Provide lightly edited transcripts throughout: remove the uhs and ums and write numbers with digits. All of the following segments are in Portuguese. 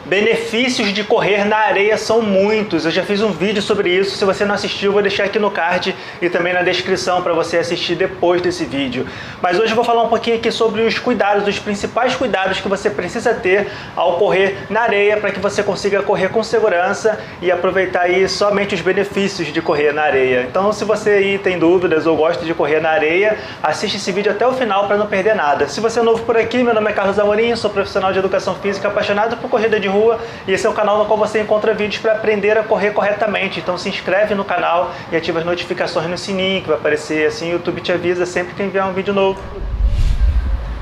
Benefícios de correr na areia são muitos. Eu já fiz um vídeo sobre isso. Se você não assistiu, eu vou deixar aqui no card e também na descrição para você assistir depois desse vídeo. Mas hoje eu vou falar um pouquinho aqui sobre os cuidados, os principais cuidados que você precisa ter ao correr na areia para que você consiga correr com segurança e aproveitar aí somente os benefícios de correr na areia. Então, se você aí tem dúvidas ou gosta de correr na areia, assiste esse vídeo até o final para não perder nada. Se você é novo por aqui, meu nome é Carlos Amorim, sou profissional de educação física apaixonado por corrida de rua e esse é o canal no qual você encontra vídeos para aprender a correr corretamente. Então se inscreve no canal e ativa as notificações no sininho que vai aparecer, assim o YouTube te avisa sempre que enviar um vídeo novo.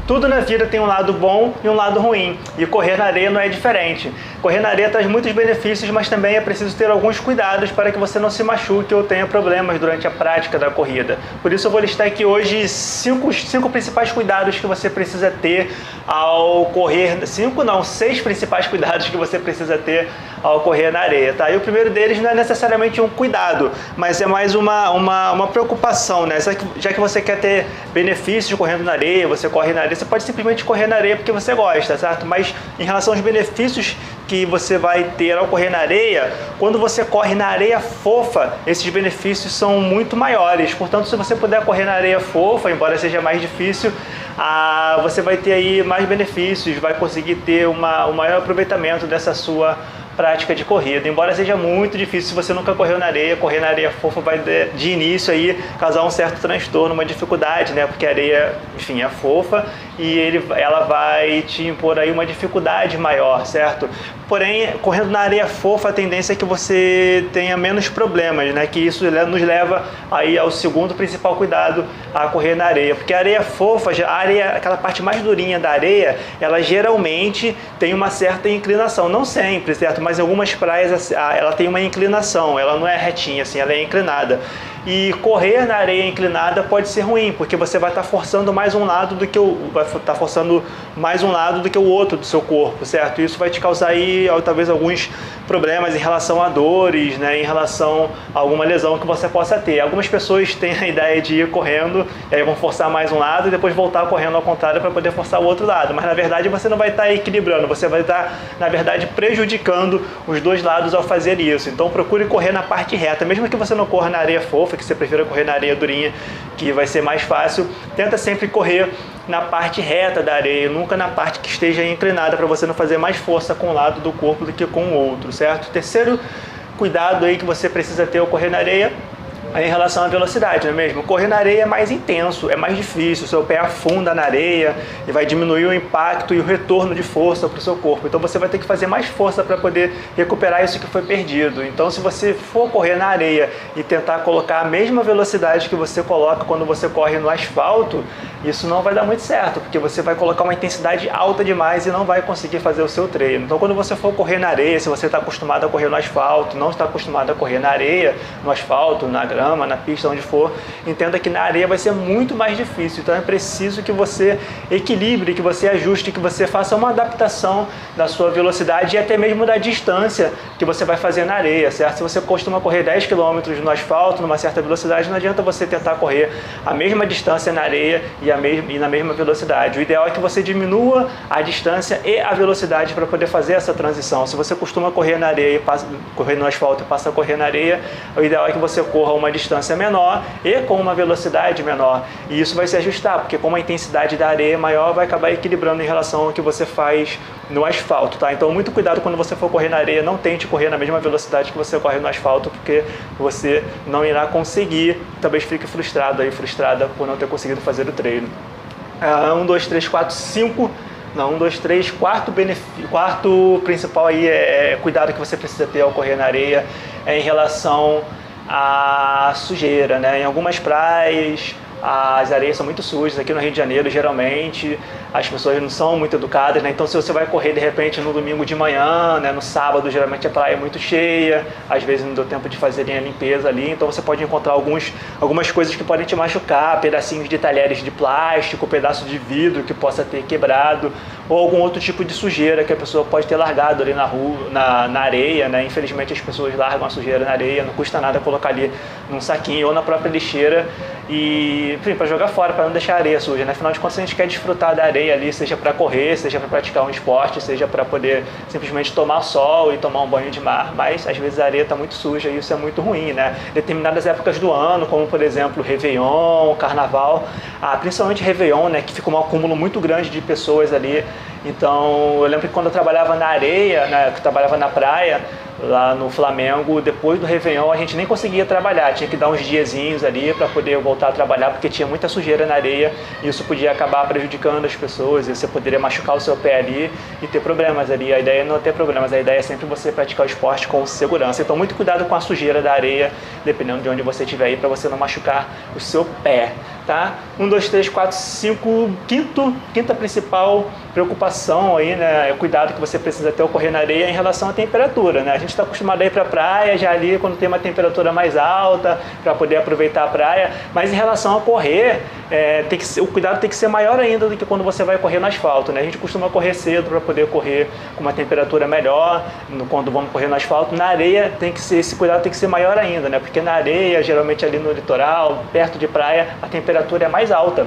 Tudo na vida tem um lado bom e um lado ruim, e correr na areia não é diferente. Correr na areia traz muitos benefícios, mas também é preciso ter alguns cuidados para que você não se machuque ou tenha problemas durante a prática da corrida. Por isso eu vou listar aqui hoje cinco principais cuidados que você precisa ter ao correr, seis principais cuidados que você precisa ter ao correr na areia, tá? E o primeiro deles não é necessariamente um cuidado, mas é mais uma preocupação, né? Já que você quer ter benefícios correndo na areia, você corre na areia, você pode simplesmente correr na areia porque você gosta, certo? Mas em relação aos benefícios que você vai ter ao correr na areia, quando você corre na areia fofa, esses benefícios são muito maiores. Portanto, se você puder correr na areia fofa, embora seja mais difícil, você vai ter aí mais benefícios, vai conseguir ter um maior aproveitamento dessa sua prática de corrida. Embora seja muito difícil, se você nunca correu na areia, correr na areia fofa vai de início aí causar um certo transtorno, uma dificuldade, né? Porque a areia, enfim, é fofa e ela vai te impor aí uma dificuldade maior, certo? Porém, correndo na areia fofa, a tendência é que você tenha menos problemas, né? Que isso nos leva aí ao segundo principal cuidado a correr na areia. Porque a areia fofa, a areia, aquela parte mais durinha da areia, ela geralmente tem uma certa inclinação. Não sempre, certo? Mas em algumas praias ela tem uma inclinação, ela não é retinha assim, ela é inclinada. E correr na areia inclinada pode ser ruim, porque você vai estar forçando mais um lado do que o outro do seu corpo, certo? Isso vai te causar aí talvez alguns problemas em relação a dores, né? Em relação a alguma lesão que você possa ter. Algumas pessoas têm a ideia de ir correndo, e aí vão forçar mais um lado e depois voltar correndo ao contrário para poder forçar o outro lado. Mas na verdade você não vai estar equilibrando, você vai estar, na verdade, prejudicando os dois lados ao fazer isso. Então procure correr na parte reta, mesmo que você não corra na areia fofa, que você prefira correr na areia durinha, que vai ser mais fácil, tenta sempre correr na parte reta da areia, nunca na parte que esteja inclinada, para você não fazer mais força com um lado do corpo do que com o outro, certo? Terceiro cuidado aí que você precisa ter ao correr na areia é em relação à velocidade, não é mesmo? Correr na areia é mais intenso, é mais difícil, o seu pé afunda na areia e vai diminuir o impacto e o retorno de força para o seu corpo. Então você vai ter que fazer mais força para poder recuperar isso que foi perdido. Então se você for correr na areia e tentar colocar a mesma velocidade que você coloca quando você corre no asfalto, isso não vai dar muito certo, porque você vai colocar uma intensidade alta demais e não vai conseguir fazer o seu treino. Então quando você for correr na areia, se você está acostumado a correr no asfalto, não está acostumado a correr na areia, no asfalto, na grama, na pista, onde for, entenda que na areia vai ser muito mais difícil. Então é preciso que você equilibre, que você ajuste, que você faça uma adaptação da sua velocidade e até mesmo da distância que você vai fazer na areia, certo? Se você costuma correr 10 km no asfalto, numa certa velocidade, não adianta você tentar correr a mesma distância na areia e na mesma velocidade. O ideal é que você diminua a distância e a velocidade para poder fazer essa transição. Se você costuma correr na areia correr no asfalto e passa a correr na areia, o ideal é que você corra uma distância menor e com uma velocidade menor. E isso vai se ajustar, porque como a intensidade da areia é maior, vai acabar equilibrando em relação ao que você faz no asfalto, tá? Então muito cuidado quando você for correr na areia, não tente correr na mesma velocidade que você corre no asfalto, porque você não irá conseguir, talvez fique frustrado aí, frustrada por não ter conseguido fazer o treino. 1, 2, 3, 4, 5... Não, 1, 2, 3, quarto principal aí cuidado que você precisa ter ao correr na areia é em relação à sujeira, né? Em algumas praias as areias são muito sujas, aqui no Rio de Janeiro geralmente as pessoas não são muito educadas, né? Então se você vai correr de repente no domingo de manhã, né? No sábado geralmente a praia é muito cheia, às vezes não deu tempo de fazerem a limpeza ali, então você pode encontrar algumas coisas que podem te machucar, pedacinhos de talheres de plástico, pedaço de vidro que possa ter quebrado, ou algum outro tipo de sujeira que a pessoa pode ter largado ali na rua, na areia, né? Infelizmente as pessoas largam a sujeira na areia, não custa nada colocar ali num saquinho ou na própria lixeira e, enfim, para jogar fora, para não deixar a areia suja, né? Afinal de contas, a gente quer desfrutar da areia ali, seja para correr, seja para praticar um esporte, seja para poder simplesmente tomar sol e tomar um banho de mar, mas às vezes a areia está muito suja e isso é muito ruim, né? Determinadas épocas do ano, como por exemplo Réveillon, Carnaval, principalmente Réveillon, né, que fica um acúmulo muito grande de pessoas ali. Então, eu lembro que quando eu trabalhava na areia, né, que eu trabalhava na praia, lá no Flamengo, depois do Réveillon a gente nem conseguia trabalhar, tinha que dar uns diazinhos ali para poder voltar a trabalhar, porque tinha muita sujeira na areia e isso podia acabar prejudicando as pessoas, e você poderia machucar o seu pé ali e ter problemas ali. A ideia é não ter problemas, a ideia é sempre você praticar o esporte com segurança. Então, muito cuidado com a sujeira da areia, dependendo de onde você estiver aí, para você não machucar o seu pé, tá? 1, 2, 3, 4, 5, quinta principal preocupação aí, né, é o cuidado que você precisa ter ao correr na areia em relação à temperatura, né? A gente está acostumado a ir para a praia já ali quando tem uma temperatura mais alta para poder aproveitar a praia, mas em relação a correr, o cuidado tem que ser maior ainda do que quando você vai correr no asfalto, né? A gente costuma correr cedo para poder correr com uma temperatura melhor, quando vamos correr no asfalto. Na areia esse cuidado tem que ser maior ainda, né? Porque na areia, geralmente ali no litoral, perto de praia, a temperatura é mais alta.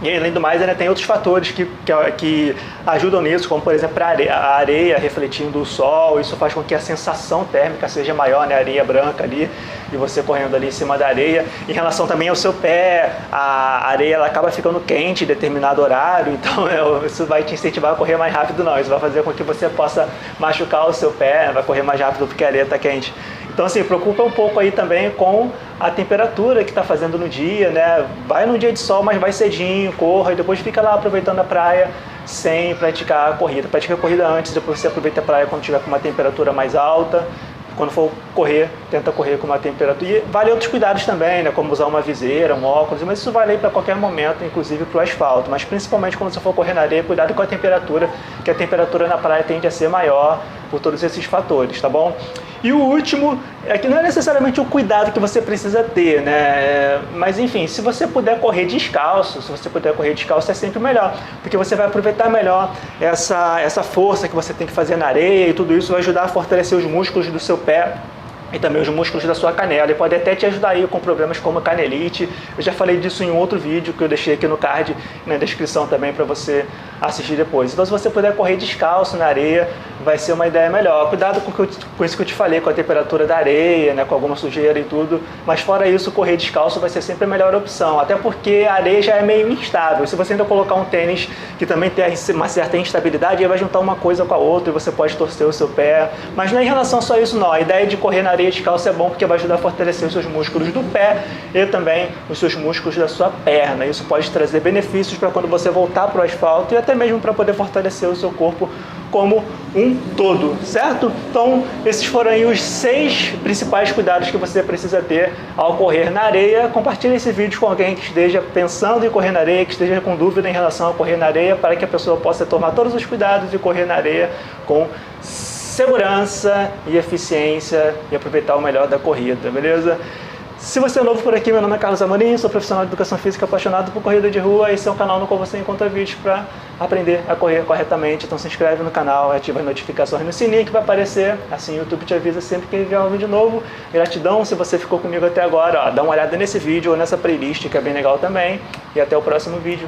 E além do mais, ainda tem outros fatores que ajudam nisso, como por exemplo a areia refletindo o sol, isso faz com que a sensação térmica seja maior, né? A areia branca ali, e você correndo ali em cima da areia. Em relação também ao seu pé, a areia ela acaba ficando quente em determinado horário, então isso vai te incentivar a correr mais rápido não, isso vai fazer com que você possa machucar o seu pé, vai correr mais rápido porque a areia está quente. Então, assim, preocupa um pouco aí também com a temperatura que está fazendo no dia, né? Vai num dia de sol, mas vai cedinho, corra e depois fica lá aproveitando a praia sem praticar a corrida. Pratica a corrida antes, depois você aproveita a praia quando tiver com uma temperatura mais alta. Quando for correr, tenta correr com uma temperatura. E vale outros cuidados também, né? Como usar uma viseira, um óculos, mas isso vale para qualquer momento, inclusive para o asfalto. Mas principalmente quando você for correr na areia, cuidado com a temperatura, que a temperatura na praia tende a ser maior por todos esses fatores, tá bom? E o último, é que não é necessariamente o cuidado que você precisa ter, né? Mas enfim, se você puder correr descalço, é sempre melhor, porque você vai aproveitar melhor essa força que você tem que fazer na areia e tudo isso vai ajudar a fortalecer os músculos do seu pé e também os músculos da sua canela, e pode até te ajudar aí com problemas como canelite. Eu já falei disso em um outro vídeo que eu deixei aqui no card, na descrição também para você assistir depois. Então, se você puder correr descalço na areia, vai ser uma ideia melhor. Cuidado com isso que eu te falei, com a temperatura da areia, né, com alguma sujeira e tudo, mas fora isso, correr descalço vai ser sempre a melhor opção, até porque a areia já é meio instável. Se você ainda colocar um tênis que também tem uma certa instabilidade, aí vai juntar uma coisa com a outra e você pode torcer o seu pé. Mas não é em relação só a isso não, a ideia de correr na areia descalço é bom porque vai ajudar a fortalecer os seus músculos do pé e também os seus músculos da sua perna. Isso pode trazer benefícios para quando você voltar para o asfalto e até mesmo para poder fortalecer o seu corpo como um todo, certo? Então, esses foram aí os 6 principais cuidados que você precisa ter ao correr na areia. Compartilhe esse vídeo com alguém que esteja pensando em correr na areia, que esteja com dúvida em relação a correr na areia, para que a pessoa possa tomar todos os cuidados e correr na areia com segurança e eficiência e aproveitar o melhor da corrida, beleza? Se você é novo por aqui, meu nome é Carlos Amorim, sou profissional de educação física apaixonado por corrida de rua. Esse é um canal no qual você encontra vídeos para aprender a correr corretamente. Então se inscreve no canal, ativa as notificações no sininho que vai aparecer, assim o YouTube te avisa sempre que enviar um vídeo novo. Gratidão se você ficou comigo até agora, ó, dá uma olhada nesse vídeo ou nessa playlist que é bem legal também. E até o próximo vídeo.